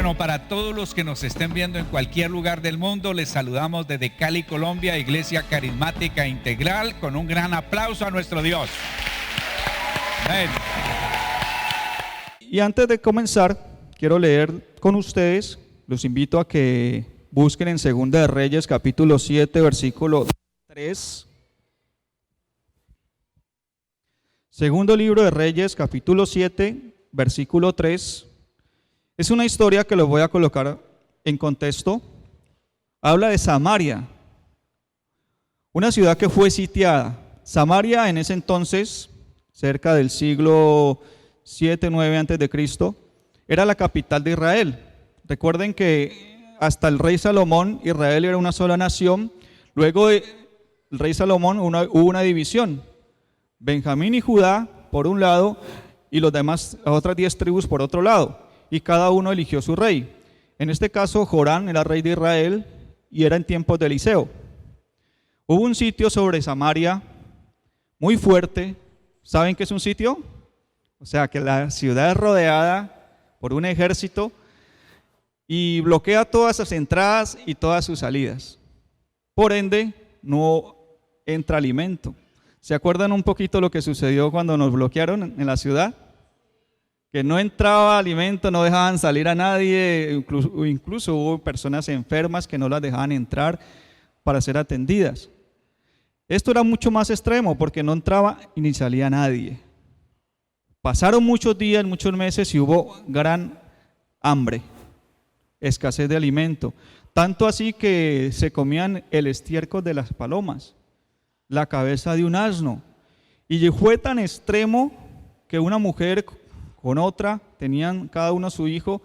Bueno, para todos los que nos estén viendo en cualquier lugar del mundo, les saludamos desde Cali, Colombia, Iglesia Carismática Integral, con un gran aplauso a nuestro Dios. Amén. Y antes de comenzar, quiero leer con ustedes, los invito a que busquen en Segunda de Reyes, capítulo 7, versículo 3. Segundo libro de Reyes, capítulo 7, versículo 3. Es una historia que los voy a colocar en contexto. Habla de Samaria, una ciudad que fue sitiada. Samaria en ese entonces, cerca del siglo 7-9 antes de Cristo, era la capital de Israel. Recuerden que hasta el rey Salomón, Israel era una sola nación. Luego del rey Salomón hubo una división. Benjamín y Judá por un lado y las otras 10 tribus por otro lado. Y cada uno eligió su rey. En este caso, Jorán era rey de Israel y era en tiempos de Eliseo. Hubo un sitio sobre Samaria muy fuerte. ¿Saben qué es un sitio? O sea, que la ciudad es rodeada por un ejército y bloquea todas sus entradas y todas sus salidas. Por ende, no entra alimento. ¿Se acuerdan un poquito lo que sucedió cuando nos bloquearon en la ciudad? Que no entraba alimento, no dejaban salir a nadie, incluso hubo personas enfermas que no las dejaban entrar para ser atendidas. Esto era mucho más extremo porque no entraba y ni salía nadie. Pasaron muchos días, muchos meses y hubo gran hambre, escasez de alimento. Tanto así que se comían el estiércol de las palomas, la cabeza de un asno. Y fue tan extremo que una mujer con otra, tenían cada uno su hijo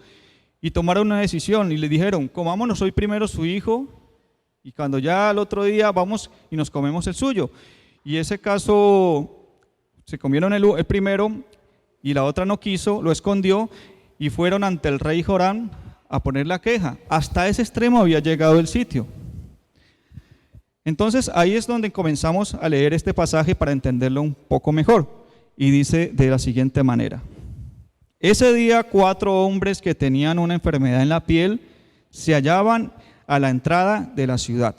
y tomaron una decisión y le dijeron, comámonos hoy primero su hijo y cuando ya al otro día vamos y nos comemos el suyo. Y ese caso se comieron el primero y la otra no quiso, lo escondió y fueron ante el rey Jorán a poner la queja. Hasta ese extremo había llegado el sitio. Entonces ahí es donde comenzamos a leer este pasaje para entenderlo un poco mejor y dice de la siguiente manera. Ese día 4 hombres que tenían una enfermedad en la piel se hallaban a la entrada de la ciudad.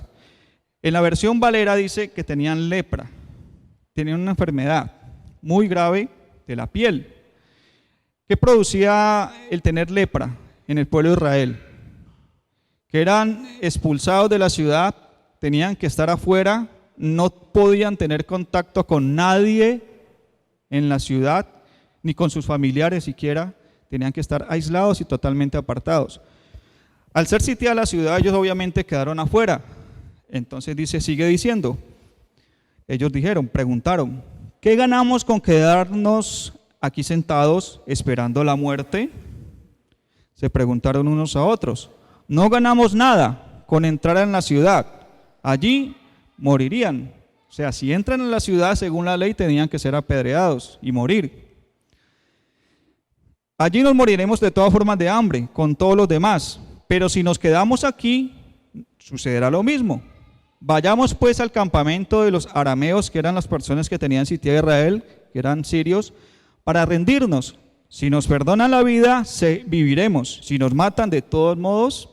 En la versión Valera dice que tenían lepra, tenían una enfermedad muy grave de la piel. ¿Qué producía el tener lepra en el pueblo de Israel? Que eran expulsados de la ciudad, tenían que estar afuera, no podían tener contacto con nadie en la ciudad, ni con sus familiares siquiera, tenían que estar aislados y totalmente apartados. Al ser sitiada la ciudad, ellos obviamente quedaron afuera. Entonces sigue diciendo, ellos preguntaron, ¿qué ganamos con quedarnos aquí sentados esperando la muerte? Se preguntaron unos a otros. No ganamos nada con entrar en la ciudad, allí morirían. O sea, si entran en la ciudad, según la ley, tenían que ser apedreados y morir. Allí nos moriremos de todas formas de hambre, con todos los demás. Pero si nos quedamos aquí, sucederá lo mismo. Vayamos pues al campamento de los arameos, que eran las personas que tenían sitiada Israel, que eran sirios, para rendirnos. Si nos perdonan la vida, viviremos. Si nos matan, de todos modos,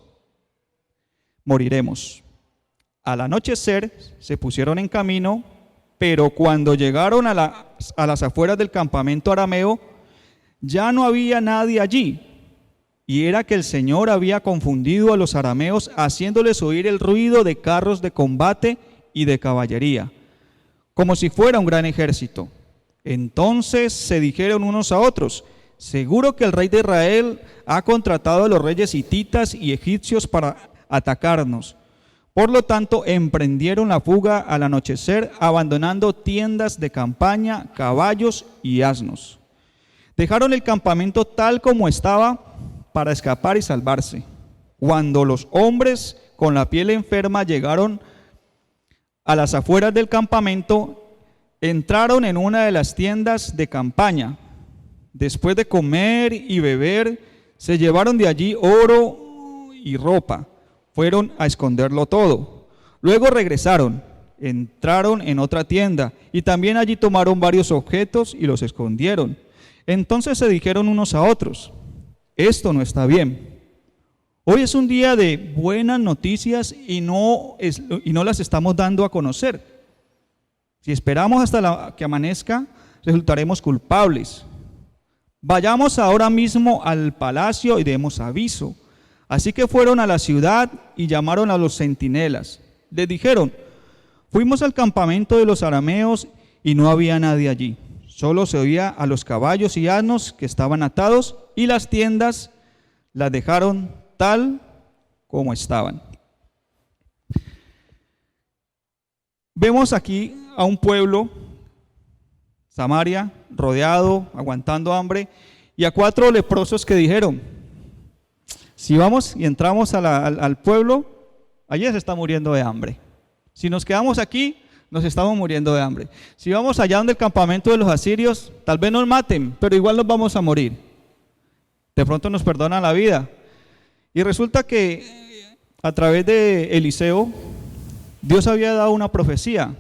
moriremos. Al anochecer se pusieron en camino, pero cuando llegaron a las afueras del campamento arameo, ya no había nadie allí, y era que el Señor había confundido a los arameos, haciéndoles oír el ruido de carros de combate y de caballería, como si fuera un gran ejército. Entonces se dijeron unos a otros, seguro que el rey de Israel ha contratado a los reyes hititas y egipcios para atacarnos. Por lo tanto, emprendieron la fuga al anochecer, abandonando tiendas de campaña, caballos y asnos. Dejaron el campamento tal como estaba para escapar y salvarse. Cuando los hombres con la piel enferma llegaron a las afueras del campamento, entraron en una de las tiendas de campaña. Después de comer y beber, se llevaron de allí oro y ropa. Fueron a esconderlo todo. Luego regresaron, entraron en otra tienda y también allí tomaron varios objetos y los escondieron. Entonces se dijeron unos a otros, esto no está bien. Hoy es un día de buenas noticias y no las estamos dando a conocer. Si esperamos hasta que amanezca, resultaremos culpables. Vayamos ahora mismo al palacio y demos aviso. Así que fueron a la ciudad y llamaron a los centinelas. Les dijeron: fuimos al campamento de los arameos y no había nadie allí. Solo se oía a los caballos y asnos que estaban atados, y las tiendas las dejaron tal como estaban. Vemos aquí a un pueblo, Samaria, rodeado, aguantando hambre, y a 4 leprosos que dijeron: si vamos y entramos al pueblo, allí se está muriendo de hambre. Si nos quedamos aquí, nos estamos muriendo de hambre. Si vamos allá donde el campamento de los asirios, tal vez nos maten, pero igual nos vamos a morir. De pronto nos perdonan la vida. Y resulta que a través de Eliseo, Dios había dado una profecía.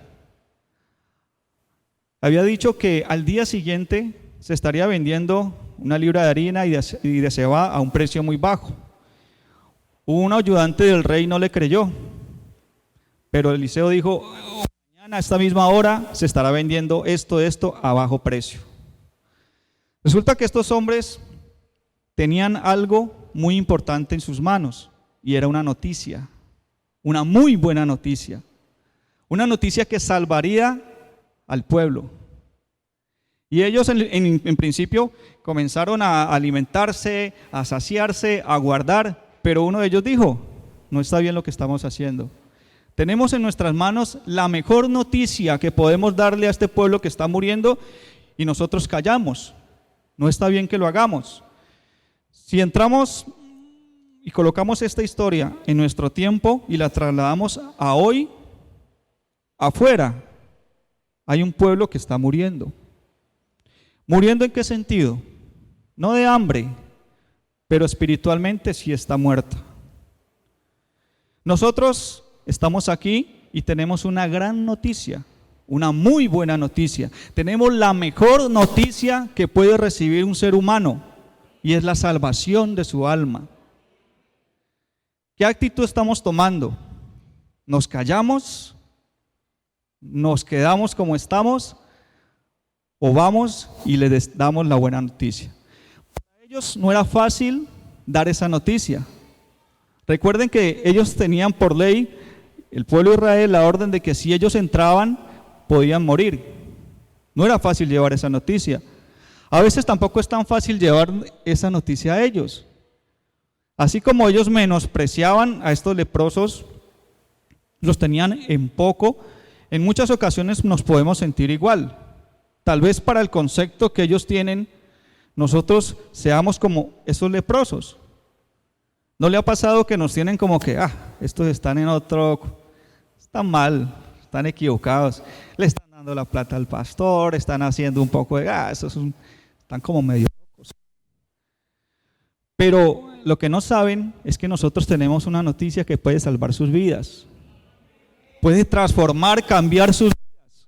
Había dicho que al día siguiente se estaría vendiendo una libra de harina y de cebada a un precio muy bajo. Un ayudante del rey no le creyó, pero Eliseo dijo: mañana a esta misma hora se estará vendiendo esto a bajo precio. Resulta que estos hombres tenían algo muy importante en sus manos, y era una noticia, una muy buena noticia, una noticia que salvaría al pueblo. Y ellos en principio comenzaron a alimentarse, a saciarse, a guardar, pero uno de ellos dijo: no está bien lo que estamos haciendo. Tenemos en nuestras manos la mejor noticia que podemos darle a este pueblo que está muriendo, y nosotros callamos. No está bien que lo hagamos. Si entramos y colocamos esta historia en nuestro tiempo y la trasladamos a hoy, afuera hay un pueblo que está muriendo. ¿Muriendo en qué sentido? No de hambre, pero espiritualmente sí está muerta. Nosotros estamos aquí y tenemos una gran noticia, una muy buena noticia. Tenemos la mejor noticia que puede recibir un ser humano, y es la salvación de su alma. ¿Qué actitud estamos tomando? ¿Nos callamos? ¿Nos quedamos como estamos? ¿O vamos y les damos la buena noticia? Para ellos no era fácil dar esa noticia. Recuerden que ellos tenían por ley, el pueblo de Israel, la orden de que si ellos entraban, podían morir. No era fácil llevar esa noticia. A veces tampoco es tan fácil llevar esa noticia a ellos. Así como ellos menospreciaban a estos leprosos, los tenían en poco, en muchas ocasiones nos podemos sentir igual. Tal vez para el concepto que ellos tienen, nosotros seamos como esos leprosos. ¿No le ha pasado que nos tienen como que, estos están están mal, están equivocados, le están dando la plata al pastor, están haciendo un poco de, están como medio locos? Pero lo que no saben es que nosotros tenemos una noticia que puede salvar sus vidas, puede transformar, cambiar sus vidas,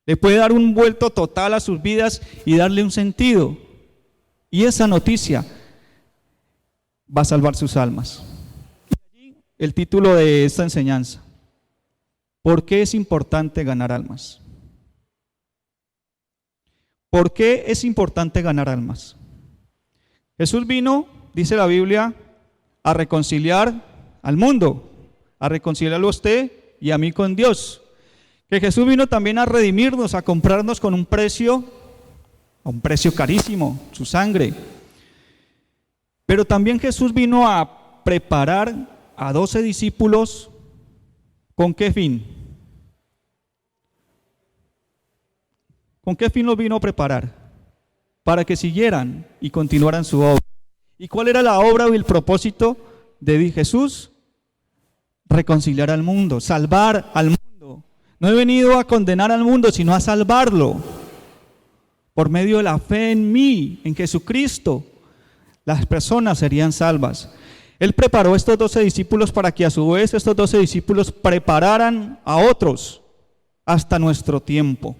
le puede dar un vuelto total a sus vidas y darle un sentido. Y esa noticia va a salvar sus almas. Y allí el título de esta enseñanza: ¿por qué es importante ganar almas? ¿Por qué es importante ganar almas? Jesús vino, dice la Biblia, a reconciliar al mundo, a reconciliarlo a usted y a mí con Dios. Que Jesús vino también a redimirnos, a comprarnos con un precio carísimo, su sangre. Pero también Jesús vino a preparar a 12 discípulos. ¿Con qué fin? ¿Con qué fin los vino a preparar? Para que siguieran y continuaran su obra. ¿Y cuál era la obra y el propósito de Jesús? Reconciliar al mundo, salvar al mundo. No he venido a condenar al mundo, sino a salvarlo. Por medio de la fe en mí, en Jesucristo, las personas serían salvas. Él preparó estos 12 discípulos para que a su vez estos 12 discípulos prepararan a otros hasta nuestro tiempo.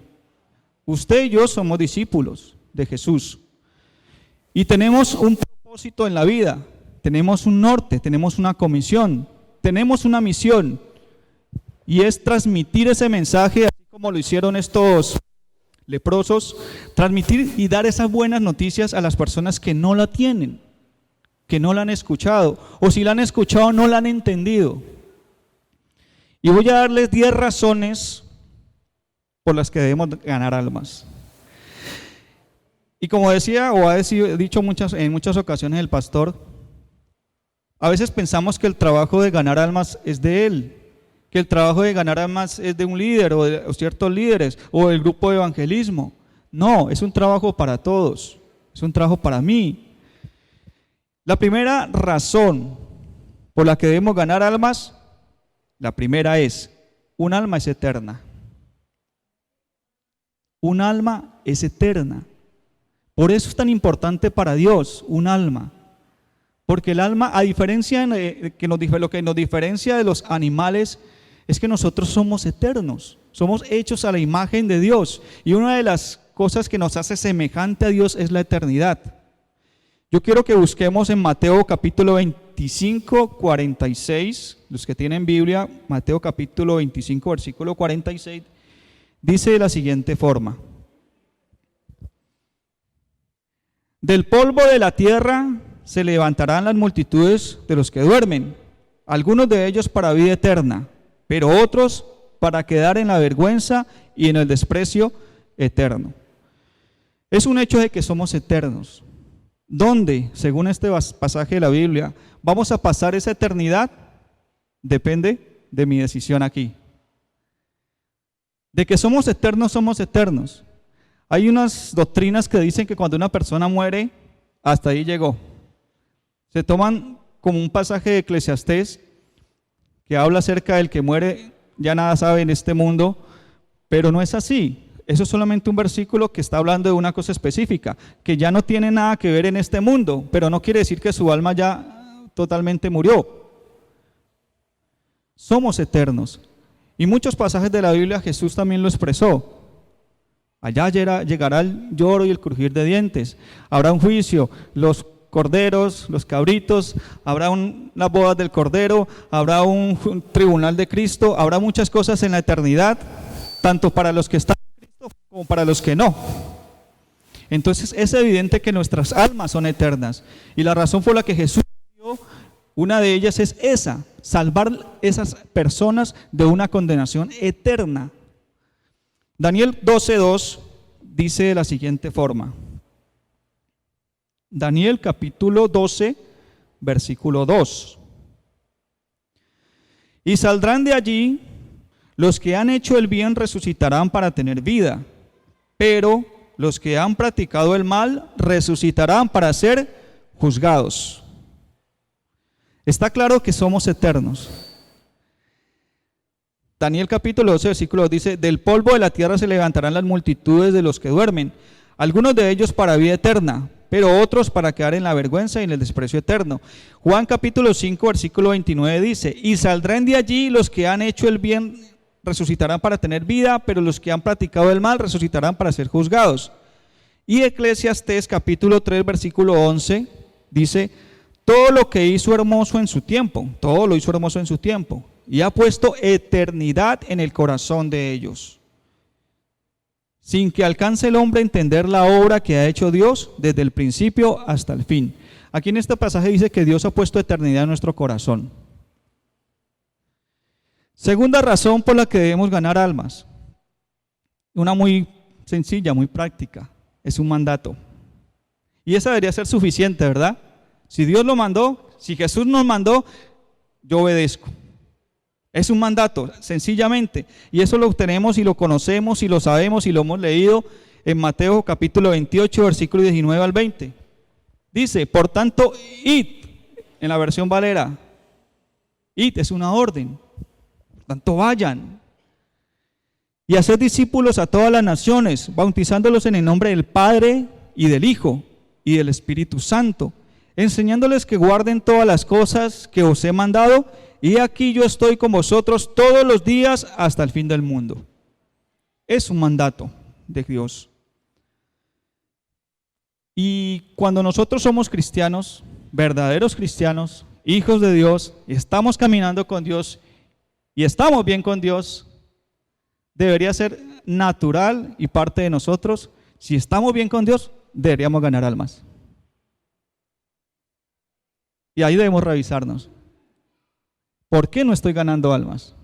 Usted y yo somos discípulos de Jesús y tenemos un propósito en la vida, tenemos un norte, tenemos una comisión, tenemos una misión, y es transmitir ese mensaje, así como lo hicieron estos leprosos, transmitir y dar esas buenas noticias a las personas que no la tienen, que no la han escuchado, o si la han escuchado no la han entendido. Y voy a darles 10 razones por las que debemos ganar almas. Y como decía o ha dicho en muchas ocasiones el pastor, a veces pensamos que el trabajo de ganar almas es de él, que el trabajo de ganar almas es de un líder o ciertos líderes o del grupo de evangelismo. No, es un trabajo para todos, es un trabajo para mí. La primera razón por la que debemos ganar almas, la primera es, un alma es eterna. Un alma es eterna. Por eso es tan importante para Dios, un alma. Porque el alma, a diferencia de lo que nos diferencia de los animales, es que nosotros somos eternos, somos hechos a la imagen de Dios, y una de las cosas que nos hace semejante a Dios es la eternidad. Yo quiero que busquemos en Mateo capítulo 25, 46, los que tienen Biblia, Mateo capítulo 25, versículo 46, dice de la siguiente forma: del polvo de la tierra se levantarán las multitudes de los que duermen, algunos de ellos para vida eterna, pero otros para quedar en la vergüenza y en el desprecio eterno. Es un hecho de que somos eternos. ¿Dónde, según este pasaje de la Biblia, vamos a pasar esa eternidad? Depende de mi decisión aquí. De que somos eternos, somos eternos. Hay unas doctrinas que dicen que cuando una persona muere, hasta ahí llegó. Se toman como un pasaje de Eclesiastés que habla acerca del que muere, ya nada sabe en este mundo, pero no es así. Eso es solamente un versículo que está hablando de una cosa específica, que ya no tiene nada que ver en este mundo, pero no quiere decir que su alma ya totalmente murió. Somos eternos. Y muchos pasajes de la Biblia Jesús también lo expresó. Allá llegará el lloro y el crujir de dientes. Habrá un juicio, los corderos, los cabritos, habrá las bodas del cordero, habrá un tribunal de Cristo, habrá muchas cosas en la eternidad, tanto para los que están en Cristo como para los que no. Entonces es evidente que nuestras almas son eternas, y la razón por la que Jesús dio, una de ellas es esa: salvar esas personas de una condenación eterna. Daniel 12:2 dice de la siguiente forma. Daniel capítulo 12, versículo 2. Y saldrán de allí los que han hecho el bien, resucitarán para tener vida, pero los que han practicado el mal resucitarán para ser juzgados. Está claro que somos eternos. Daniel capítulo 12, versículo 2 dice: del polvo de la tierra se levantarán las multitudes de los que duermen, algunos de ellos para vida eterna, pero otros para quedar en la vergüenza y en el desprecio eterno. Juan capítulo 5, versículo 29 dice: y saldrán de allí los que han hecho el bien, resucitarán para tener vida, pero los que han practicado el mal resucitarán para ser juzgados. Y Eclesiastés capítulo 3, versículo 11 dice: todo lo que hizo hermoso en su tiempo, todo lo hizo hermoso en su tiempo, y ha puesto eternidad en el corazón de ellos, sin que alcance el hombre a entender la obra que ha hecho Dios desde el principio hasta el fin. Aquí en este pasaje dice que Dios ha puesto eternidad en nuestro corazón. Segunda razón por la que debemos ganar almas, una muy sencilla, muy práctica, es un mandato. Y esa debería ser suficiente, ¿verdad? Si Dios lo mandó, si Jesús nos mandó, yo obedezco. Es un mandato, sencillamente, y eso lo tenemos y lo conocemos y lo sabemos y lo hemos leído en Mateo capítulo 28, versículo 19 al 20. Dice: por tanto, id, en la versión Valera, id es una orden, por tanto vayan, y haced discípulos a todas las naciones, bautizándolos en el nombre del Padre y del Hijo y del Espíritu Santo, enseñándoles que guarden todas las cosas que os he mandado, y aquí yo estoy con vosotros todos los días hasta el fin del mundo. Es un mandato de Dios. Y cuando nosotros somos cristianos, verdaderos cristianos, hijos de Dios, y estamos caminando con Dios y estamos bien con Dios, debería ser natural y parte de nosotros. Si estamos bien con Dios, deberíamos ganar almas. Y ahí debemos revisarnos. ¿Por qué no estoy ganando almas?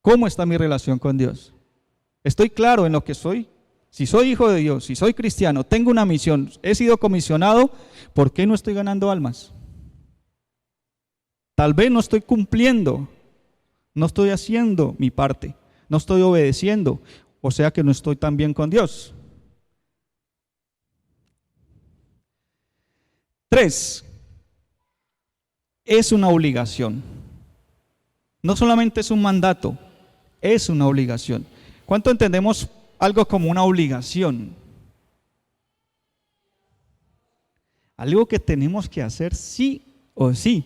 ¿Cómo está mi relación con Dios? ¿Estoy claro en lo que soy? Si soy hijo de Dios, si soy cristiano, tengo una misión, he sido comisionado, ¿por qué no estoy ganando almas? Tal vez no estoy cumpliendo, no estoy haciendo mi parte, no estoy obedeciendo, o sea que no estoy tan bien con Dios. 3. Es una obligación. No solamente es un mandato, es una obligación. ¿Cuánto entendemos algo como una obligación? Algo que tenemos que hacer sí o sí.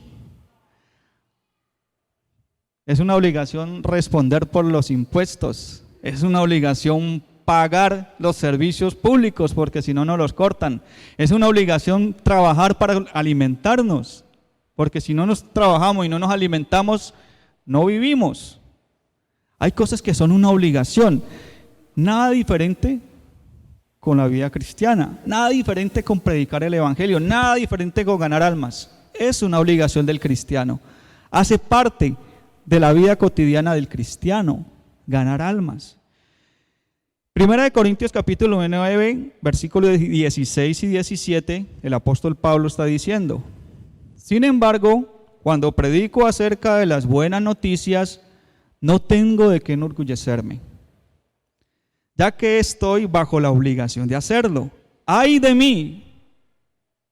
Es una obligación responder por los impuestos. Es una obligación pagar los servicios públicos porque si no nos los cortan. Es una obligación trabajar para alimentarnos porque si no nos trabajamos y no nos alimentamos, no vivimos. Hay cosas que son una obligación. Nada diferente con la vida cristiana, nada diferente con predicar el evangelio, nada diferente con ganar almas. Es una obligación del cristiano. Hace parte de la vida cotidiana del cristiano, ganar almas. Primera de Corintios capítulo 9, versículos 16 y 17, el apóstol Pablo está diciendo: sin embargo, cuando predico acerca de las buenas noticias, no tengo de qué enorgullecerme, ya que estoy bajo la obligación de hacerlo. ¡Ay de mí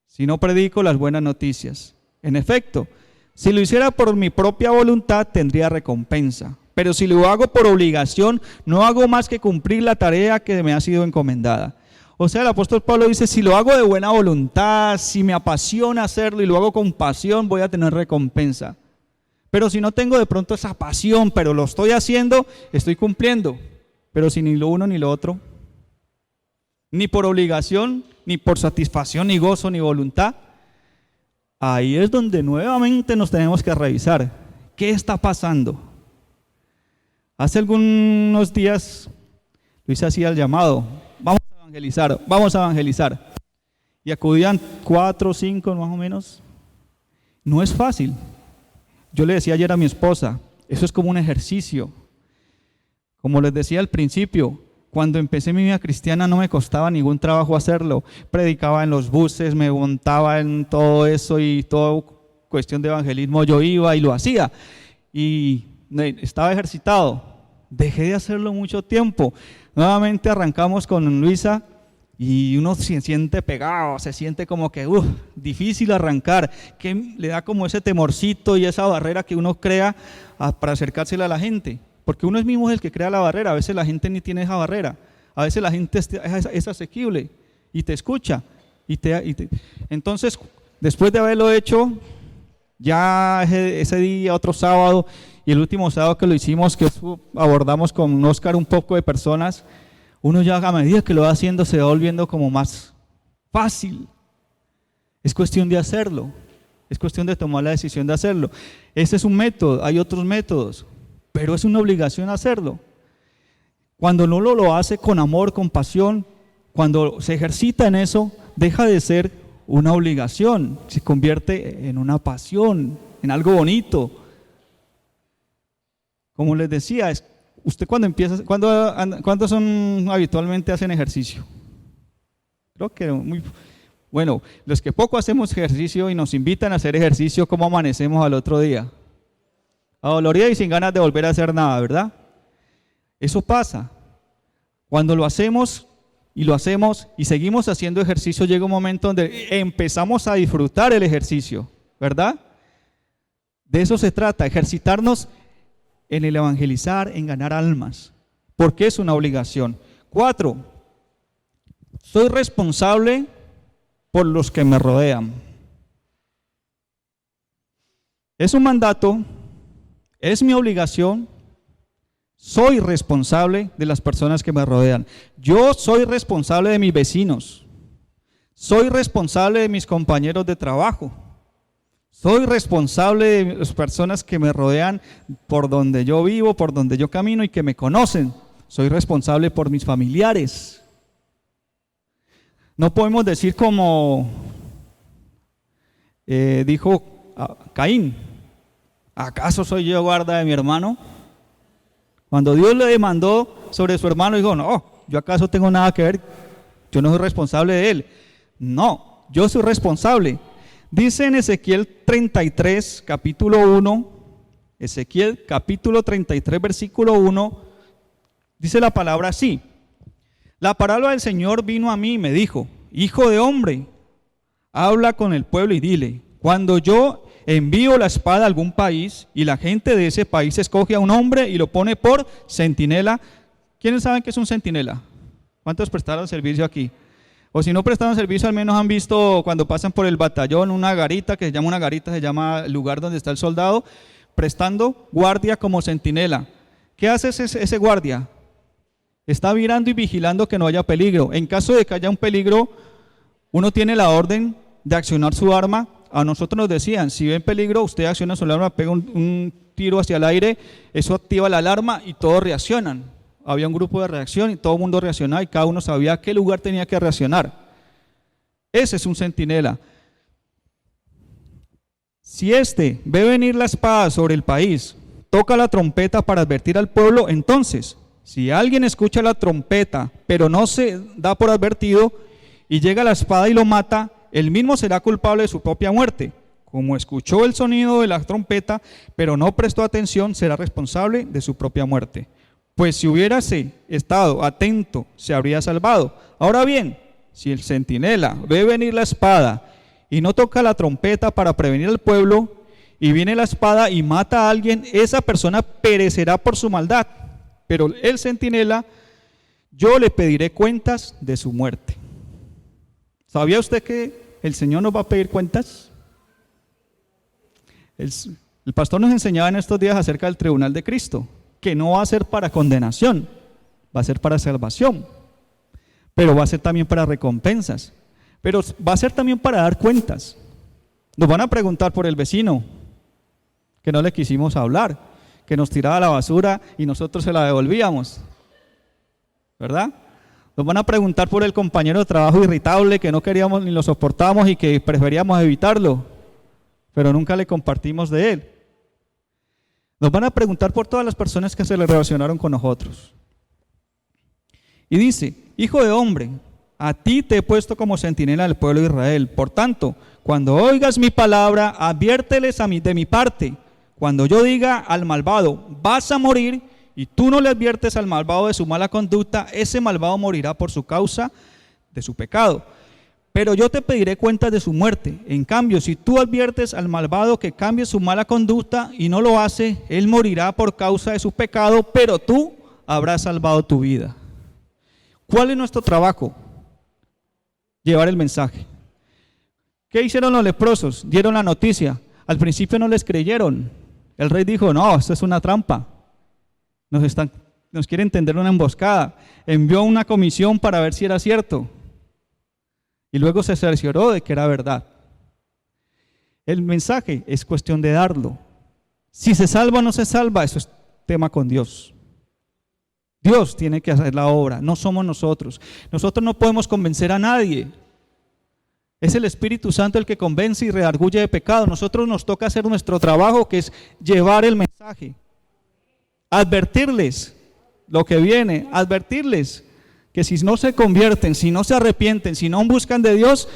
si no predico las buenas noticias! En efecto, si lo hiciera por mi propia voluntad, tendría recompensa. Pero si lo hago por obligación, no hago más que cumplir la tarea que me ha sido encomendada. O sea, el apóstol Pablo dice, si lo hago de buena voluntad, si me apasiona hacerlo y lo hago con pasión, voy a tener recompensa. Pero si no tengo de pronto esa pasión, pero lo estoy haciendo, estoy cumpliendo. Pero si ni lo uno ni lo otro, ni por obligación, ni por satisfacción, ni gozo, ni voluntad, ahí es donde nuevamente nos tenemos que revisar. ¿Qué está pasando? Hace algunos días Luis hacía el llamado, vamos a evangelizar. Y acudían 4 o 5 más o menos. No es fácil. Yo le decía ayer a mi esposa, eso es como un ejercicio. Como les decía al principio, cuando empecé mi vida cristiana no me costaba ningún trabajo hacerlo. Predicaba en los buses, me montaba en todo eso y toda cuestión de evangelismo yo iba y lo hacía. Y estaba ejercitado. Dejé de hacerlo mucho tiempo. Nuevamente arrancamos con Luisa y uno se siente pegado, se siente como que difícil arrancar, que le da como ese temorcito y esa barrera que uno crea para acercársela a la gente. Porque uno mismo es el que crea la barrera, a veces la gente ni tiene esa barrera, a veces la gente es asequible y te escucha. Entonces, después de haberlo hecho, ya ese día, otro sábado, y el último sábado que lo hicimos, que abordamos con Oscar un poco de personas, uno ya a medida que lo va haciendo se va volviendo como más fácil. Es cuestión de hacerlo, es cuestión de tomar la decisión de hacerlo. Ese es un método, hay otros métodos. Pero es una obligación hacerlo. Cuando uno lo hace con amor, con pasión, cuando se ejercita en eso, deja de ser una obligación, se convierte en una pasión, en algo bonito. Como les decía, usted cuando empieza, ¿cuántos son habitualmente hacen ejercicio? Creo que bueno, los que poco hacemos ejercicio y nos invitan a hacer ejercicio, ¿cómo amanecemos al otro día? Adolorida y sin ganas de volver a hacer nada, ¿verdad? Eso pasa. Cuando lo hacemos y seguimos haciendo ejercicio, llega un momento donde empezamos a disfrutar el ejercicio, ¿verdad? De eso se trata, ejercitarnos en el evangelizar, en ganar almas, porque es una obligación. 4, soy responsable por los que me rodean. Es un mandato. Es mi obligación, soy responsable de las personas que me rodean. Yo soy responsable de mis vecinos, Soy responsable de mis compañeros de trabajo. Soy responsable de las personas que me rodean, por donde yo vivo, por donde yo camino y que me conocen. Soy responsable por mis familiares. No podemos decir como dijo Caín: ¿acaso soy yo guarda de mi hermano? Cuando Dios le demandó sobre su hermano, dijo: no, yo acaso tengo nada que ver, yo no soy responsable de él. No, yo soy responsable. Dice en Ezequiel 33, capítulo 1, Ezequiel capítulo 33, versículo 1, dice la palabra así: la palabra del Señor vino a mí y me dijo: hijo de hombre, habla con el pueblo y dile, cuando yo envío la espada a algún país y la gente de ese país escoge a un hombre y lo pone por centinela. ¿Quiénes saben qué es un centinela? ¿Cuántos prestaron servicio aquí? O si no prestaron servicio, al menos han visto cuando pasan por el batallón una garita, que se llama una garita, se llama el lugar donde está el soldado, prestando guardia como centinela. ¿Qué hace ese guardia? Está mirando y vigilando que no haya peligro. En caso de que haya un peligro, uno tiene la orden de accionar su arma. A nosotros nos decían: si ven peligro, usted acciona su arma, pega un tiro hacia el aire, eso activa la alarma y todos reaccionan. Había un grupo de reacción y todo el mundo reaccionaba y cada uno sabía a qué lugar tenía que reaccionar. Ese es un centinela. Si éste ve venir la espada sobre el país, toca la trompeta para advertir al pueblo, entonces, si alguien escucha la trompeta, pero no se da por advertido, y llega la espada y lo mata, él mismo será culpable de su propia muerte. Como escuchó el sonido de la trompeta, pero no prestó atención, será responsable de su propia muerte. Pues si hubiérase estado atento, se habría salvado. Ahora bien, si el centinela ve venir la espada y no toca la trompeta para prevenir al pueblo, y viene la espada y mata a alguien, esa persona perecerá por su maldad. Pero el centinela, yo le pediré cuentas de su muerte. ¿Sabía usted que el Señor nos va a pedir cuentas? El pastor nos enseñaba en estos días acerca del tribunal de Cristo, que no va a ser para condenación, va a ser para salvación, pero va a ser también para recompensas, pero va a ser también para dar cuentas. Nos van a preguntar por el vecino que no le quisimos hablar, que nos tiraba la basura y nosotros se la devolvíamos, ¿verdad? Nos van a preguntar por el compañero de trabajo irritable que no queríamos ni lo soportábamos y que preferíamos evitarlo, pero nunca le compartimos de él. Nos van a preguntar por todas las personas que se le relacionaron con nosotros. Y dice: hijo de hombre, a ti te he puesto como centinela del pueblo de Israel. Por tanto, cuando oigas mi palabra, adviérteles de mi parte. Cuando yo diga al malvado, vas a morir, y tú no le adviertes al malvado de su mala conducta, ese malvado morirá por su causa de su pecado. Pero yo te pediré cuentas de su muerte. En cambio, si tú adviertes al malvado que cambie su mala conducta y no lo hace, él morirá por causa de su pecado, pero tú habrás salvado tu vida. ¿Cuál es nuestro trabajo? Llevar el mensaje. ¿Qué hicieron los leprosos? Dieron la noticia. Al principio no les creyeron. El rey dijo: no, esto es una trampa. Nos quieren tender una emboscada. Envió una comisión para ver si era cierto. Y luego se cercioró de que era verdad. El mensaje es cuestión de darlo. Si se salva o no se salva, eso es tema con Dios. Dios tiene que hacer la obra, no somos nosotros. Nosotros no podemos convencer a nadie. Es el Espíritu Santo el que convence y redarguye de pecado. Nosotros nos toca hacer nuestro trabajo, que es llevar el mensaje. Advertirles lo que viene, advertirles que si no se convierten, si no se arrepienten, si no buscan de Dios,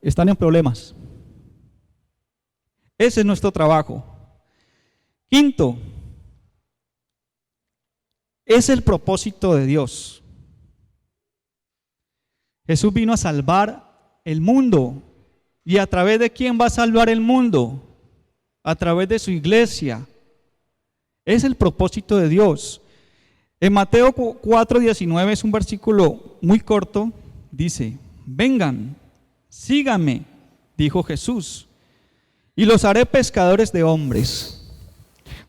están en problemas. Ese es nuestro trabajo. Quinto, es el propósito de Dios. Jesús vino a salvar el mundo. ¿Y a través de quién va a salvar el mundo? A través de su iglesia. Es el propósito de Dios. En Mateo 4:19 es un versículo muy corto. Dice: vengan, síganme, dijo Jesús, y los haré pescadores de hombres.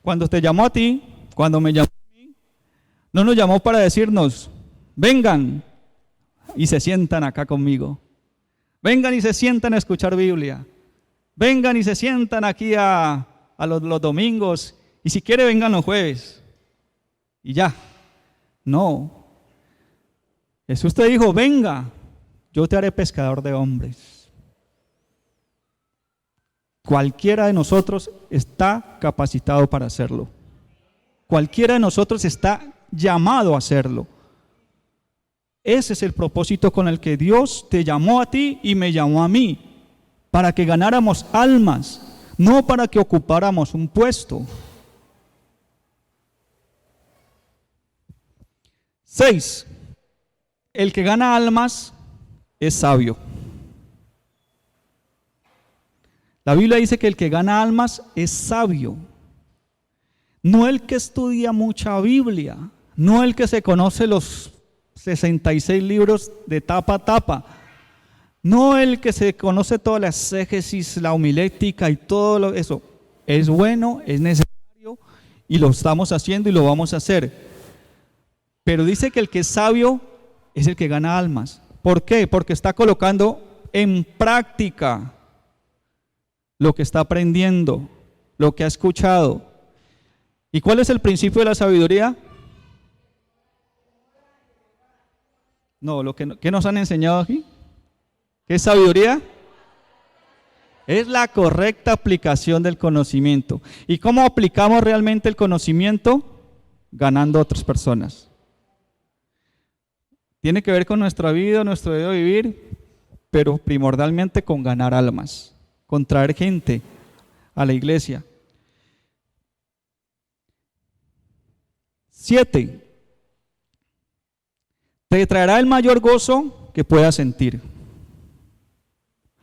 Cuando te llamó a ti, cuando me llamó a mí, no nos llamó para decirnos: vengan y se sientan acá conmigo. Vengan y se sientan a escuchar Biblia. Vengan y se sientan aquí a los domingos. Y si quiere, vengan los jueves. Y ya. No. Jesús te dijo, venga, yo te haré pescador de hombres. Cualquiera de nosotros está capacitado para hacerlo. Cualquiera de nosotros está llamado a hacerlo. Ese es el propósito con el que Dios te llamó a ti y me llamó a mí, para que ganáramos almas, no para que ocupáramos un puesto. 6. El que gana almas es sabio. La Biblia dice que el que gana almas es sabio. No el que estudia mucha Biblia, no el que se conoce los 66 libros de tapa a tapa, no el que se conoce toda la exégesis, la homilética y todo eso. Es bueno, es necesario y lo estamos haciendo y lo vamos a hacer. Pero dice que el que es sabio es el que gana almas. ¿Por qué? Porque está colocando en práctica lo que está aprendiendo, lo que ha escuchado. ¿Y cuál es el principio de la sabiduría? No, ¿qué nos han enseñado aquí? ¿Qué es sabiduría? Es la correcta aplicación del conocimiento. ¿Y cómo aplicamos realmente el conocimiento? Ganando a otras personas. Tiene que ver con nuestra vida, nuestro deber de vivir, pero primordialmente con ganar almas, con traer gente a la iglesia. 7. Te traerá el mayor gozo que puedas sentir.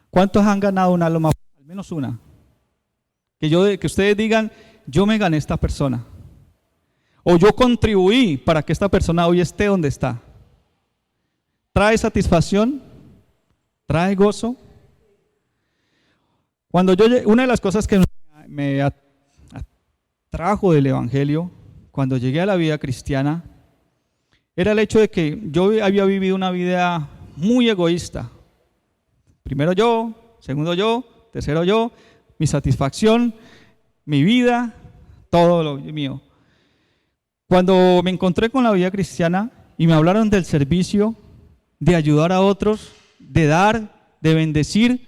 ¿Cuántos han ganado un alma? Al menos una. Que ustedes digan, yo me gané esta persona. O yo contribuí para que esta persona hoy esté donde está. ¿Trae satisfacción? ¿Trae gozo? Una de las cosas que me atrajo del Evangelio cuando llegué a la vida cristiana era el hecho de que yo había vivido una vida muy egoísta. Primero yo, segundo yo, tercero yo, mi satisfacción, mi vida, todo lo mío. Cuando me encontré con la vida cristiana y me hablaron del servicio, de ayudar a otros, de dar, de bendecir,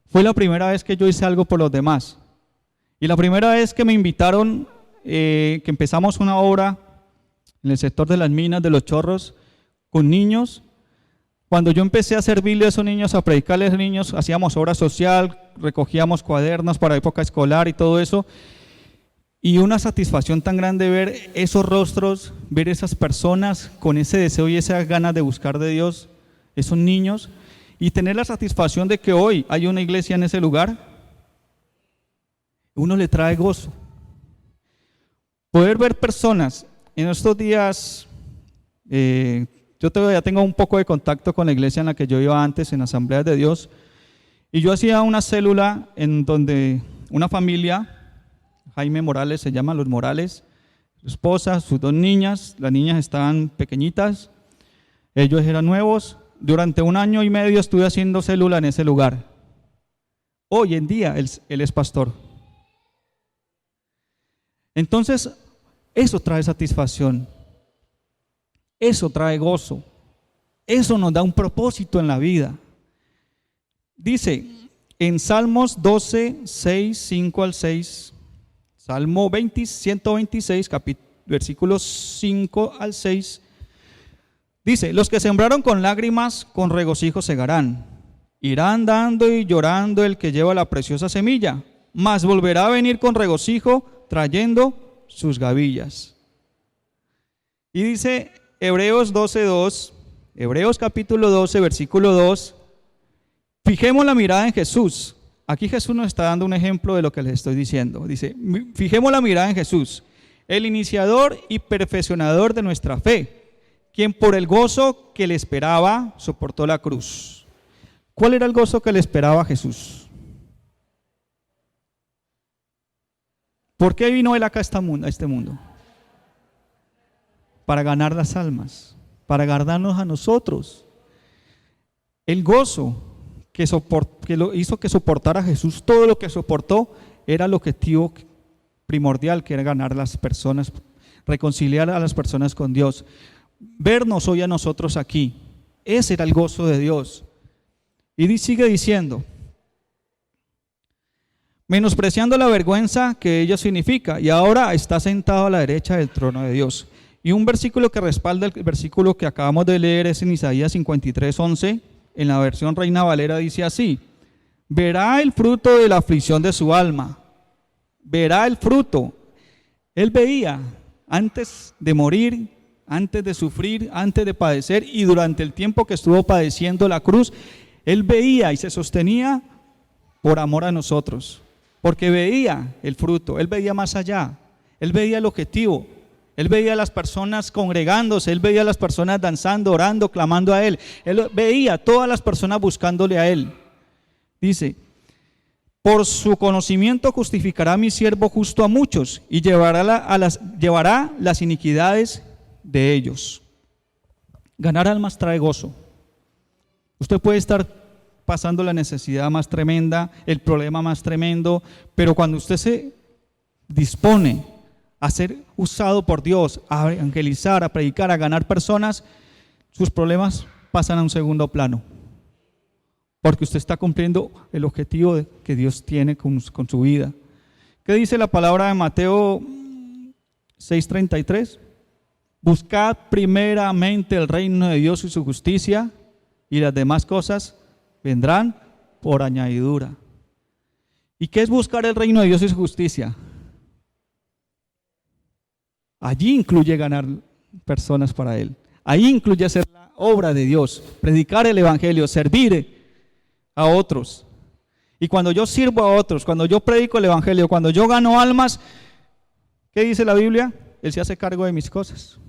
fue la primera vez que yo hice algo por los demás. Y la primera vez que me invitaron, que empezamos una obra en el sector de las minas, de los chorros, con niños. Cuando yo empecé a servirle a esos niños, a predicarles a esos niños, hacíamos obra social, recogíamos cuadernos para época escolar y todo eso. Y una satisfacción tan grande ver esos rostros, ver esas personas con ese deseo y esas ganas de buscar de Dios, esos niños, y tener la satisfacción de que hoy hay una iglesia en ese lugar, uno le trae gozo. Poder ver personas en estos días, yo todavía tengo un poco de contacto con la iglesia en la que yo iba antes, en Asambleas de Dios, y yo hacía una célula en donde una familia, Jaime Morales se llama, los Morales, su esposa, sus 2 niñas, las niñas estaban pequeñitas, ellos eran nuevos. Durante 1 año y medio estuve haciendo célula en ese lugar. Hoy en día él es pastor. Entonces, eso trae satisfacción, eso trae gozo, eso nos da un propósito en la vida. Dice en Salmos 12, 6, 5 al 6, Salmo 126, versículos 5 al 6, dice, los que sembraron con lágrimas, con regocijo segarán. Irán dando y llorando el que lleva la preciosa semilla, mas volverá a venir con regocijo, trayendo sus gavillas. Y dice Hebreos 12:2, Hebreos capítulo 12, versículo 2, fijemos la mirada en Jesús. Aquí Jesús nos está dando un ejemplo de lo que les estoy diciendo. Dice, fijemos la mirada en Jesús, el iniciador y perfeccionador de nuestra fe, quien por el gozo que le esperaba soportó la cruz. ¿Cuál era el gozo que le esperaba a Jesús? ¿Por qué vino él acá a este mundo? Para ganar las almas, para ganarnos a nosotros. El gozo que lo hizo que soportara a Jesús todo lo que soportó, era el objetivo primordial, que era ganar a las personas, reconciliar a las personas con Dios. Vernos hoy a nosotros aquí, ese era el gozo de Dios. Y sigue diciendo, menospreciando la vergüenza que ello significa, y ahora está sentado a la derecha del trono de Dios. Y un versículo que respalda el versículo que acabamos de leer es en Isaías 53:11, en la versión Reina Valera dice así: verá el fruto de la aflicción de su alma, verá el fruto. Él veía antes de morir, antes de sufrir, antes de padecer, y durante el tiempo que estuvo padeciendo la cruz, él veía y se sostenía por amor a nosotros, porque veía el fruto, él veía más allá, él veía el objetivo, él veía a las personas congregándose, él veía a las personas danzando, orando, clamando a él veía a todas las personas buscándole a él. Dice: por su conocimiento justificará a mi siervo justo a muchos, y llevará las iniquidades de ellos. Ganar almas trae gozo. Usted puede estar pasando la necesidad más tremenda, el problema más tremendo, pero cuando usted se dispone a ser usado por Dios, a evangelizar, a predicar, a ganar personas, sus problemas pasan a un segundo plano, porque usted está cumpliendo el objetivo que Dios tiene con su vida. ¿Qué dice la palabra de Mateo 6:33? Buscad primeramente el reino de Dios y su justicia, y las demás cosas vendrán por añadidura. ¿Y qué es buscar el reino de Dios y su justicia? Allí incluye ganar personas para Él. Ahí incluye hacer la obra de Dios, predicar el evangelio, servir a otros. Y cuando yo sirvo a otros, cuando yo predico el evangelio, cuando yo gano almas, ¿qué dice la Biblia? Él se hace cargo de mis cosas.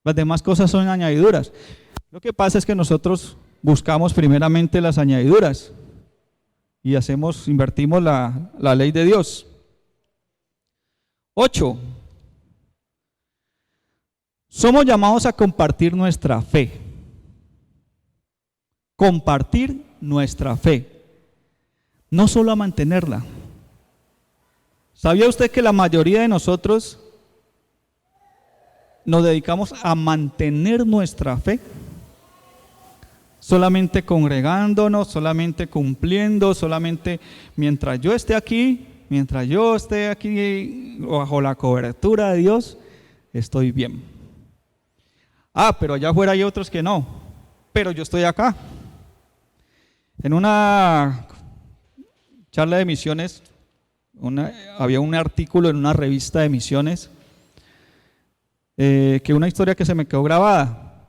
Las demás cosas son añadiduras. Lo que pasa es que nosotros buscamos primeramente las añadiduras y invertimos la ley de Dios. 8. Somos llamados a compartir nuestra fe. Compartir nuestra fe, no solo a mantenerla. ¿Sabía usted que la mayoría de nosotros nos dedicamos a mantener nuestra fe? Solamente congregándonos, solamente cumpliendo, solamente mientras yo esté aquí bajo la cobertura de Dios, estoy bien. Pero allá afuera hay otros que no, pero yo estoy acá. En una charla de misiones, había un artículo en una revista de misiones, que una historia que se me quedó grabada.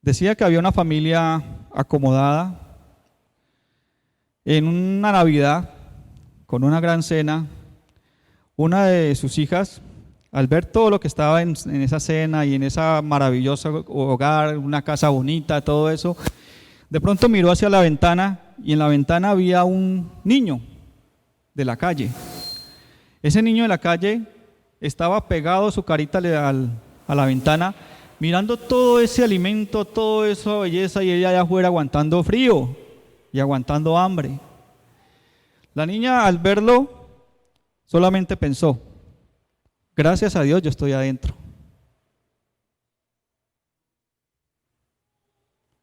Decía que había una familia acomodada en una Navidad con una gran cena. Una de sus hijas, al ver todo lo que estaba en esa cena y en esa maravillosa hogar, una casa bonita, todo eso, de pronto miró hacia la ventana y en la ventana había un niño de la calle. Ese niño de la calle estaba pegado su carita a la ventana, mirando todo ese alimento, toda esa belleza, y ella allá afuera aguantando frío y aguantando hambre. La niña, al verlo, solamente pensó: gracias a Dios yo estoy adentro.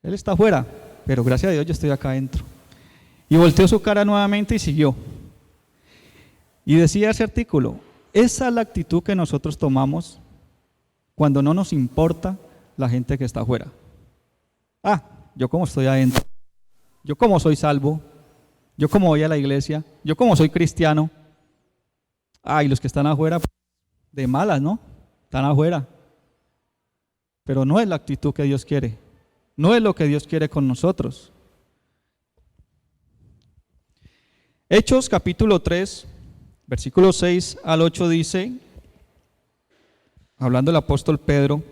Él está afuera, pero gracias a Dios yo estoy acá adentro. Y volteó su cara nuevamente y siguió. Y decía ese artículo: esa es la actitud que nosotros tomamos cuando no nos importa la gente que está afuera. Yo como estoy adentro, yo como soy salvo, yo como voy a la iglesia, yo como soy cristiano. Y los que están afuera, de malas, ¿no? Están afuera. Pero no es la actitud que Dios quiere, no es lo que Dios quiere con nosotros. Hechos capítulo 3, versículos 6 al 8 dice, hablando el apóstol Pedro,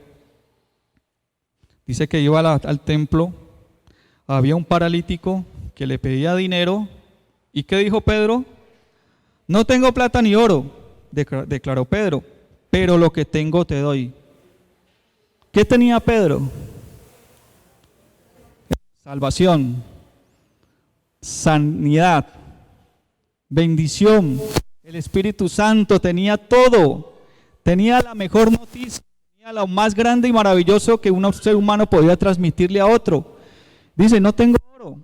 dice que iba al templo, había un paralítico que le pedía dinero. ¿Y qué dijo Pedro? No tengo plata ni oro, declaró Pedro, pero lo que tengo te doy. ¿Qué tenía Pedro? salvación, sanidad, bendición. El Espíritu Santo tenía todo, tenía la mejor noticia, tenía lo más grande y maravilloso que un ser humano podía transmitirle a otro. Dice, no tengo oro.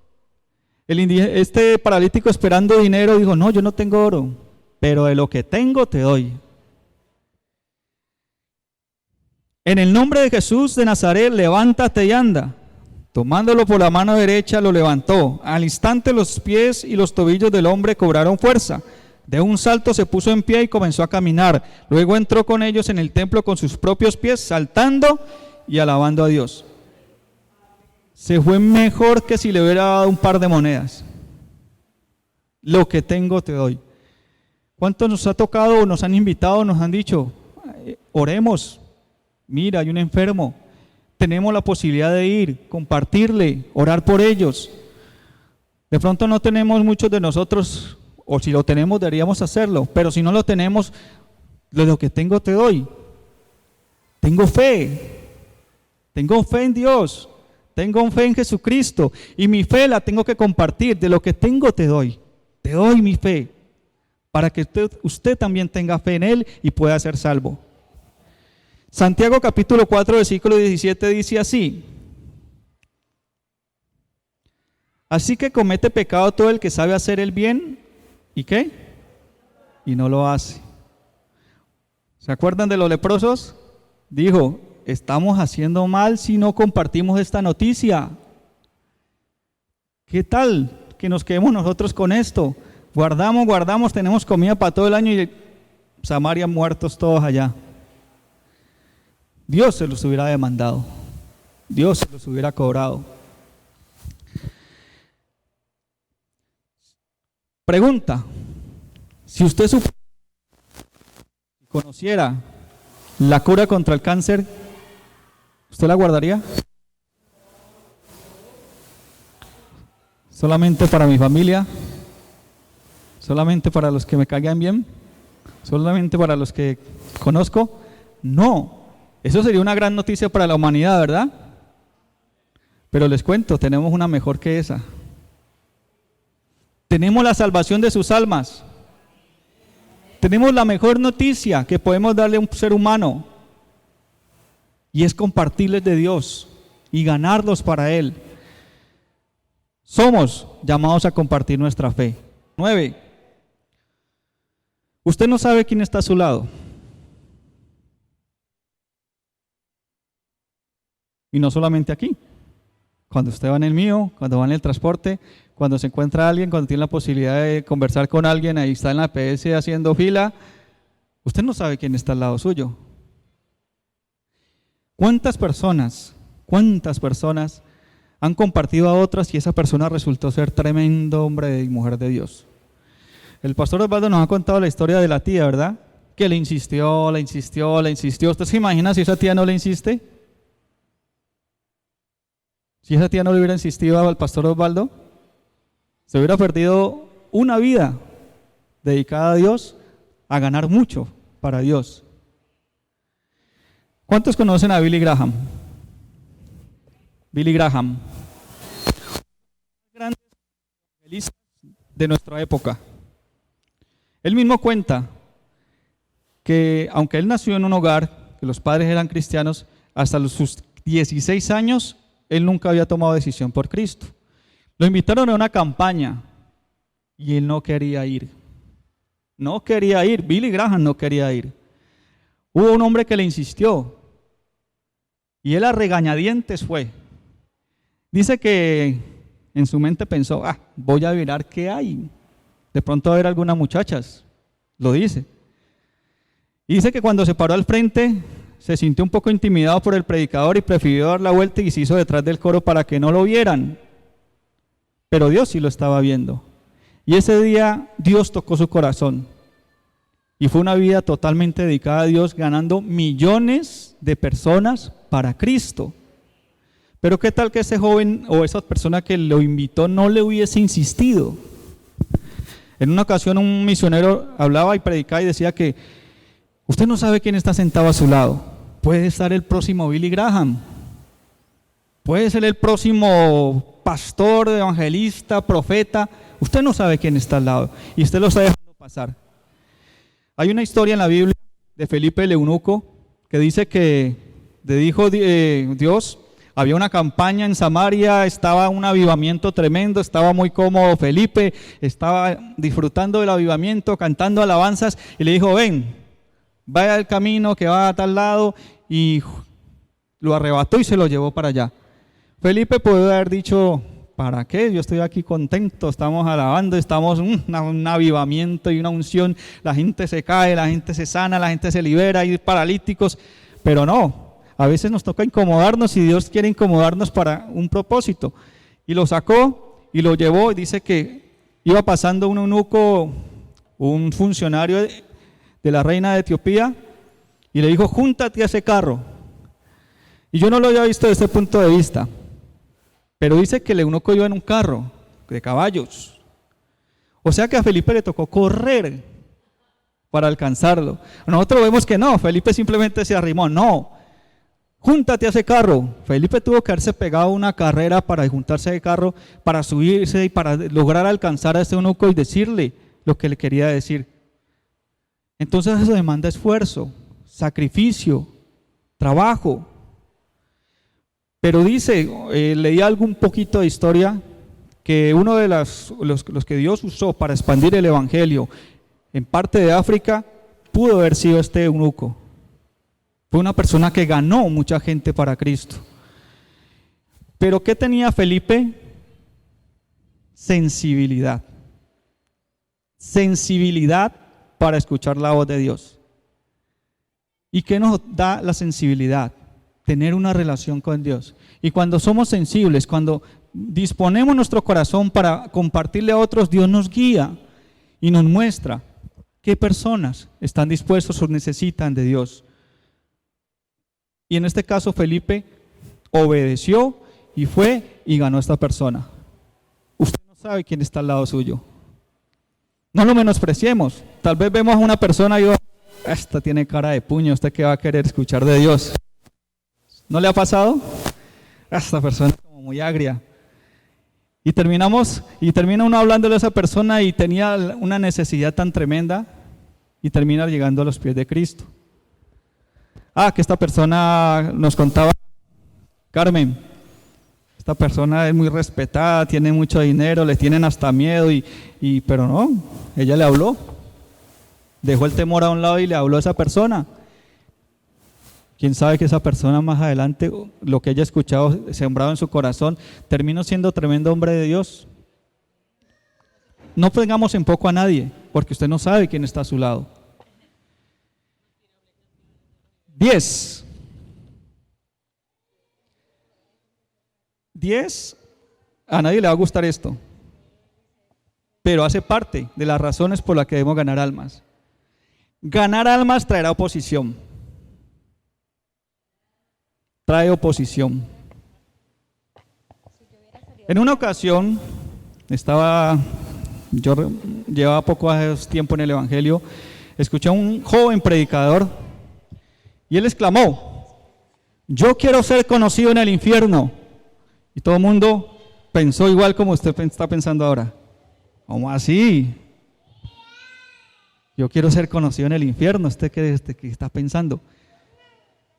Este paralítico esperando dinero dijo, no, yo no tengo oro, pero de lo que tengo te doy. En el nombre de Jesús de Nazaret, levántate y anda. Tomándolo por la mano derecha, lo levantó. Al instante los pies y los tobillos del hombre cobraron fuerza. De un salto se puso en pie y comenzó a caminar. Luego entró con ellos en el templo con sus propios pies, saltando y alabando a Dios. Se fue mejor que si le hubiera dado un par de monedas. Lo que tengo te doy. ¿Cuántos nos ha tocado, nos han invitado, nos han dicho, oremos? Mira, hay un enfermo. Tenemos la posibilidad de ir, compartirle, orar por ellos. De pronto no tenemos muchos de nosotros, o si lo tenemos deberíamos hacerlo, pero si no lo tenemos, de lo que tengo te doy. Tengo fe en Dios, tengo fe en Jesucristo, y mi fe la tengo que compartir. De lo que tengo te doy mi fe, para que usted también tenga fe en Él y pueda ser salvo. Santiago capítulo 4 versículo 17 dice así: así que comete pecado todo el que sabe hacer el bien, ¿y qué? Y no lo hace. ¿Se acuerdan de los leprosos? Dijo, estamos haciendo mal si no compartimos esta noticia. ¿Qué tal que nos quedemos nosotros con esto? Guardamos, tenemos comida para todo el año y Samaria muertos todos allá. Dios se los hubiera demandado, Dios se los hubiera cobrado. Pregunta: si usted conociera la cura contra el cáncer, ¿usted la guardaría? ¿Solamente para mi familia? ¿Solamente para los que me caigan bien? ¿Solamente para los que conozco? No. Eso sería una gran noticia para la humanidad, ¿verdad? Pero les cuento, tenemos una mejor que esa. Tenemos la salvación de sus almas. Tenemos la mejor noticia que podemos darle a un ser humano, y es compartirles de Dios y ganarlos para Él. Somos llamados a compartir nuestra fe. 9. Usted no sabe quién está a su lado. Y no solamente aquí, cuando usted va en el mío, cuando va en el transporte, cuando se encuentra alguien, cuando tiene la posibilidad de conversar con alguien, ahí está en la PS haciendo fila, usted no sabe quién está al lado suyo. ¿Cuántas personas han compartido a otras y esa persona resultó ser tremendo hombre y mujer de Dios? El pastor Osvaldo nos ha contado la historia de la tía, ¿verdad? Que le insistió. ¿Usted se imagina si esa tía no le insiste? Si esa tía no le hubiera insistido al pastor Osvaldo, se hubiera perdido una vida dedicada a Dios, a ganar mucho para Dios. ¿Cuántos conocen a Billy Graham? Billy Graham, grandes evangelistas de nuestra época. Él mismo cuenta que aunque él nació en un hogar, que los padres eran cristianos, hasta sus 16 años, él nunca había tomado decisión por Cristo. Lo invitaron a una campaña y él no quería ir. Billy Graham no quería ir. Hubo un hombre que le insistió y él a regañadientes fue. Dice que en su mente pensó, voy a mirar qué hay. De pronto va a haber algunas muchachas, lo dice. Y dice que cuando se paró al frente, se sintió un poco intimidado por el predicador y prefirió dar la vuelta y se hizo detrás del coro para que no lo vieran. Pero Dios sí lo estaba viendo. Y ese día Dios tocó su corazón. Y fue una vida totalmente dedicada a Dios, ganando millones de personas para Cristo. Pero qué tal que ese joven o esa persona que lo invitó no le hubiese insistido. En una ocasión un misionero hablaba y predicaba y decía que usted no sabe quién está sentado a su lado. Puede estar el próximo Billy Graham. Puede ser el próximo pastor, evangelista, profeta, usted no sabe quién está al lado y usted lo está dejando pasar. Hay una historia en la Biblia de Felipe el eunuco que dice que le dijo Dios, había una campaña en Samaria, estaba un avivamiento tremendo, estaba muy cómodo Felipe, estaba disfrutando del avivamiento, cantando alabanzas y le dijo, ven, vaya al camino que va a tal lado, y lo arrebató y se lo llevó para allá. Felipe puede haber dicho, ¿para qué? Yo estoy aquí contento, estamos alabando, estamos un avivamiento y una unción, la gente se cae, la gente se sana, la gente se libera, hay paralíticos, pero no. A veces nos toca incomodarnos y Dios quiere incomodarnos para un propósito. Y lo sacó y lo llevó, y dice que iba pasando un eunuco, un funcionario de la reina de Etiopía, y le dijo, júntate a ese carro. Y yo no lo había visto desde ese punto de vista, pero dice que el eunuco iba en un carro de caballos. O sea que a Felipe le tocó correr para alcanzarlo. Nosotros vemos que no, Felipe simplemente se arrimó, no. Júntate a ese carro. Felipe tuvo que haberse pegado una carrera para juntarse a ese carro, para subirse y para lograr alcanzar a ese eunuco y decirle lo que le quería decir. Entonces eso demanda esfuerzo, sacrificio, trabajo. Pero dice, leí un poquito de historia, que uno de los que Dios usó para expandir el evangelio en parte de África pudo haber sido este eunuco. Fue una persona que ganó mucha gente para Cristo. Pero ¿qué tenía Felipe? Sensibilidad. Sensibilidad para escuchar la voz de Dios. ¿Y qué nos da la sensibilidad? Tener una relación con Dios. Y cuando somos sensibles, cuando disponemos nuestro corazón para compartirle a otros, Dios nos guía y nos muestra qué personas están dispuestos o necesitan de Dios. Y en este caso Felipe obedeció y fue y ganó a esta persona. Usted no sabe quién está al lado suyo. No lo menospreciemos. Tal vez vemos a una persona y esta tiene cara de puño, ¿usted qué va a querer escuchar de Dios? ¿No le ha pasado? Esta persona es como muy agria. Y termina uno hablándole a esa persona y tenía una necesidad tan tremenda y termina llegando a los pies de Cristo. Que esta persona nos contaba, Carmen, esta persona es muy respetada, tiene mucho dinero, le tienen hasta miedo, pero no, ella le habló, dejó el temor a un lado y le habló a esa persona. Quién sabe que esa persona más adelante, lo que ella ha escuchado, sembrado en su corazón, terminó siendo tremendo hombre de Dios. No pongamos en poco a nadie, porque usted no sabe quién está a su lado. 10. A nadie le va a gustar esto, pero hace parte de las razones por las que debemos ganar almas. Ganar almas traerá oposición. Trae oposición. En una ocasión, yo llevaba poco tiempo en el Evangelio, escuché a un joven predicador y él exclamó, yo quiero ser conocido en el infierno. Y todo el mundo pensó igual como usted está pensando ahora. ¿Cómo así? Yo quiero ser conocido en el infierno. ¿Usted qué está pensando?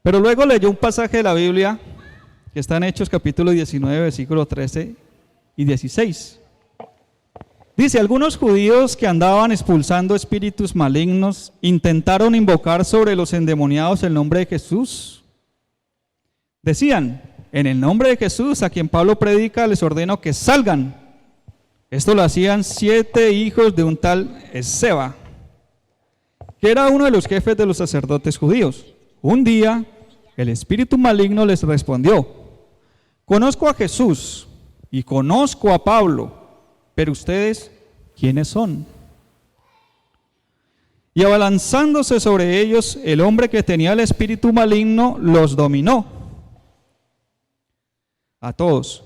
Pero luego leyó un pasaje de la Biblia que está en Hechos capítulo 19, versículos 13 y 16. Dice, algunos judíos que andaban expulsando espíritus malignos intentaron invocar sobre los endemoniados el nombre de Jesús. Decían, en el nombre de Jesús, a quien Pablo predica, les ordeno que salgan. Esto lo hacían 7 hijos de un tal Esceva, que era uno de los jefes de los sacerdotes judíos. Un día, el espíritu maligno les respondió, conozco a Jesús y conozco a Pablo, pero ustedes, ¿quiénes son? Y abalanzándose sobre ellos, el hombre que tenía el espíritu maligno los dominó. A todos.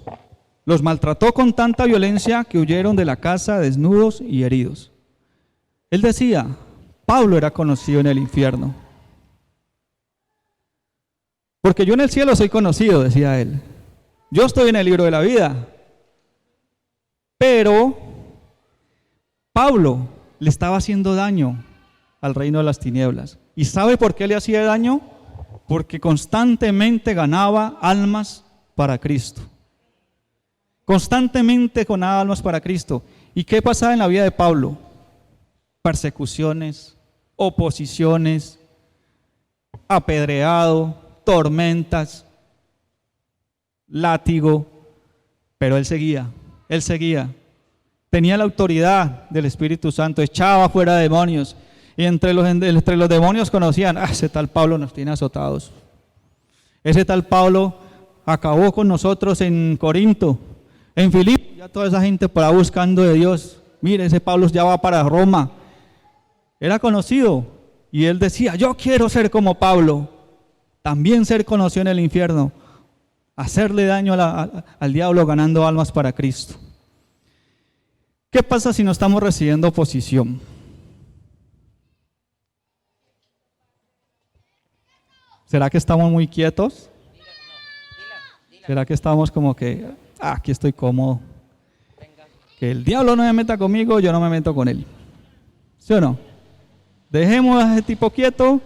Los maltrató con tanta violencia que huyeron de la casa desnudos y heridos. Él decía, Pablo era conocido en el infierno. Porque yo en el cielo soy conocido, decía él. Yo estoy en el libro de la vida. Pero Pablo le estaba haciendo daño al reino de las tinieblas. ¿Y sabe por qué le hacía daño? Porque constantemente ganaba almas para Cristo. Constantemente ganaba almas para Cristo. ¿Y qué pasaba en la vida de Pablo? Persecuciones, oposiciones, apedreado, tormentas, látigo, pero él seguía. Tenía la autoridad del Espíritu Santo, echaba fuera demonios, y entre los demonios conocían, ese tal Pablo nos tiene azotados, ese tal Pablo acabó con nosotros en Corinto, en Filipo, ya toda esa gente por ahí buscando de Dios, mire, ese Pablo ya va para Roma, era conocido, y él decía, yo quiero ser como Pablo, también ser conocido en el infierno, hacerle daño al diablo ganando almas para Cristo. ¿Qué pasa si no estamos recibiendo oposición? ¿Será que estamos muy quietos? ¿Será que estamos como que, aquí estoy cómodo? Que el diablo no me meta conmigo, yo no me meto con él. ¿Sí o no? Dejemos a ese tipo quieto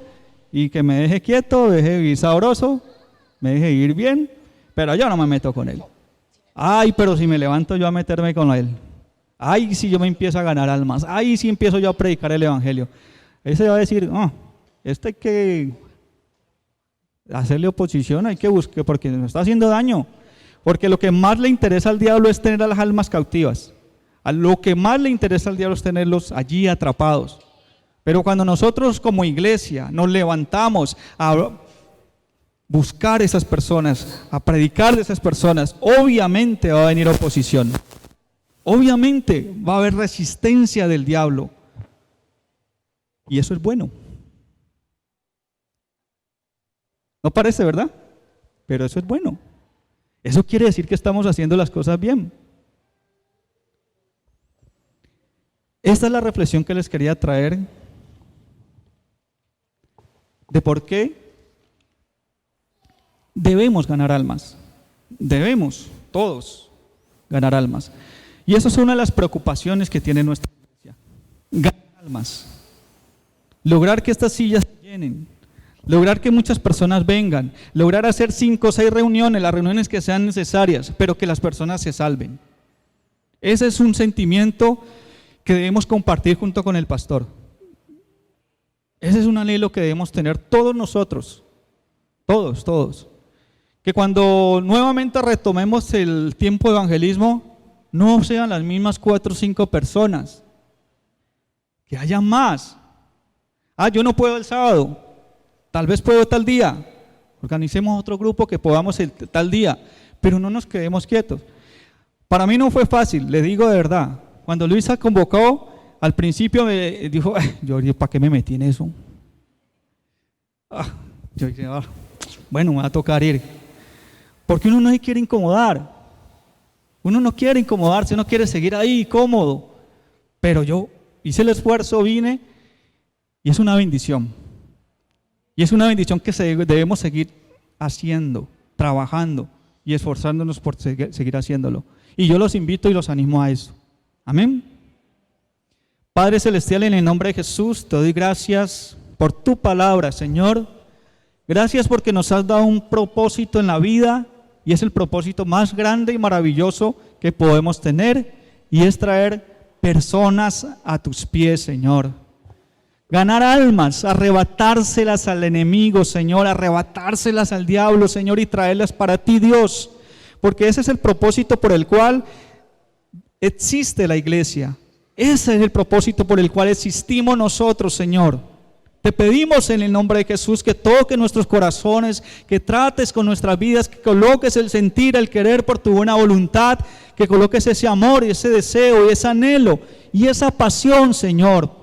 y que me deje quieto, deje vivir sabroso, me deje vivir bien, pero yo no me meto con él. Ay, pero si me levanto yo a meterme con él. Ay, si yo me empiezo a ganar almas. Ay, si empiezo yo a predicar el evangelio. Ese va a decir, esto hay que hacerle oposición, hay que buscar, porque nos está haciendo daño. Porque lo que más le interesa al diablo es tener a las almas cautivas. A lo que más le interesa al diablo es tenerlos allí atrapados. Pero cuando nosotros como iglesia nos levantamos a buscar esas personas, a predicar de esas personas, obviamente va a venir oposición. Obviamente va a haber resistencia del diablo. Y eso es bueno. No parece, ¿verdad? Pero eso es bueno. Eso quiere decir que estamos haciendo las cosas bien. Esta es la reflexión que les quería traer de por qué debemos ganar almas. Debemos todos ganar almas. Y esa es una de las preocupaciones que tiene nuestra iglesia. Ganar almas. Lograr que estas sillas se llenen. Lograr que muchas personas vengan. Lograr hacer 5 o 6 reuniones, las reuniones que sean necesarias, pero que las personas se salven. Ese es un sentimiento que debemos compartir junto con el pastor. Ese es un anhelo que debemos tener todos nosotros. Todos. Que cuando nuevamente retomemos el tiempo de evangelismo, no sean las mismas 4 o 5 personas. Que haya más. Yo no puedo el sábado. Tal vez puedo tal día. Organicemos otro grupo que podamos el tal día. Pero no nos quedemos quietos. Para mí no fue fácil, le digo de verdad. Cuando Luisa convocó, al principio me dijo, yo ¿para qué me metí en eso? Yo dije, bueno, me va a tocar ir. Porque uno no se quiere incomodar. Uno no quiere incomodarse, uno quiere seguir ahí cómodo. Pero yo hice el esfuerzo, vine, y es una bendición. Y es una bendición que debemos seguir haciendo, trabajando y esforzándonos por seguir haciéndolo. Y yo los invito y los animo a eso. Amén. Padre Celestial, en el nombre de Jesús, te doy gracias por tu palabra, Señor. Gracias porque nos has dado un propósito en la vida y es el propósito más grande y maravilloso que podemos tener y es traer personas a tus pies, Señor. Ganar almas, arrebatárselas al enemigo, Señor, arrebatárselas al diablo, Señor, y traerlas para ti, Dios. Porque ese es el propósito por el cual existe la iglesia. Ese es el propósito por el cual existimos nosotros, Señor. Te pedimos en el nombre de Jesús que toques nuestros corazones, que trates con nuestras vidas, que coloques el sentir, el querer por tu buena voluntad, que coloques ese amor y ese deseo y ese anhelo y esa pasión, Señor,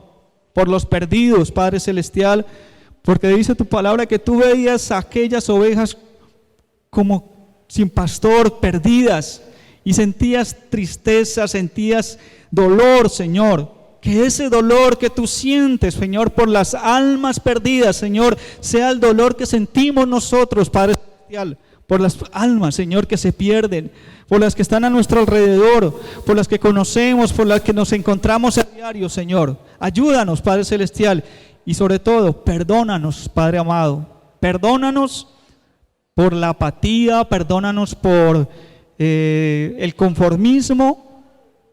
por los perdidos, Padre Celestial, porque dice tu palabra que tú veías a aquellas ovejas como sin pastor, perdidas, y sentías tristeza, sentías dolor, Señor. Que ese dolor que tú sientes, Señor, por las almas perdidas, Señor, sea el dolor que sentimos nosotros, Padre Celestial, por las almas, Señor, que se pierden, por las que están a nuestro alrededor, por las que conocemos, por las que nos encontramos a diario, Señor. Ayúdanos, Padre Celestial, y sobre todo, perdónanos, Padre amado. Perdónanos por la apatía, perdónanos por el conformismo.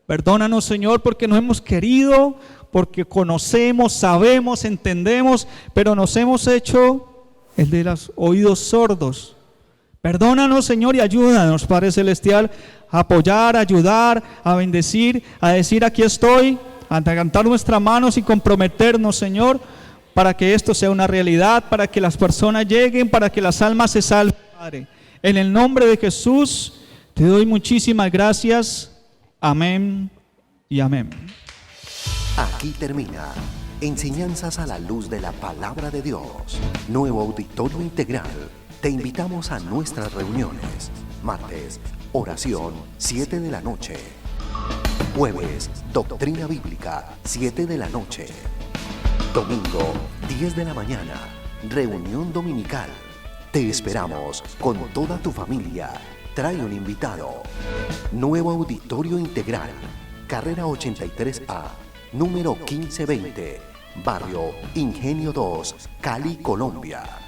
Perdónanos, Señor, porque no hemos querido, porque conocemos, sabemos, entendemos, pero nos hemos hecho el de los oídos sordos. Perdónanos, Señor, y ayúdanos, Padre Celestial, a apoyar, a ayudar, a bendecir, a decir aquí estoy, a levantar nuestras manos y comprometernos, Señor, para que esto sea una realidad, para que las personas lleguen, para que las almas se salven, Padre. En el nombre de Jesús, te doy muchísimas gracias. Amén y amén. Aquí termina Enseñanzas a la luz de la palabra de Dios. Nuevo Auditorio Integral. Te invitamos a nuestras reuniones. Martes, oración, 7 de la noche. Jueves, doctrina bíblica, 7 de la noche. Domingo, 10 de la mañana, reunión dominical. Te esperamos con toda tu familia. Trae un invitado. Nuevo Auditorio Integral, carrera 83A, número 1520, barrio Ingenio 2, Cali, Colombia.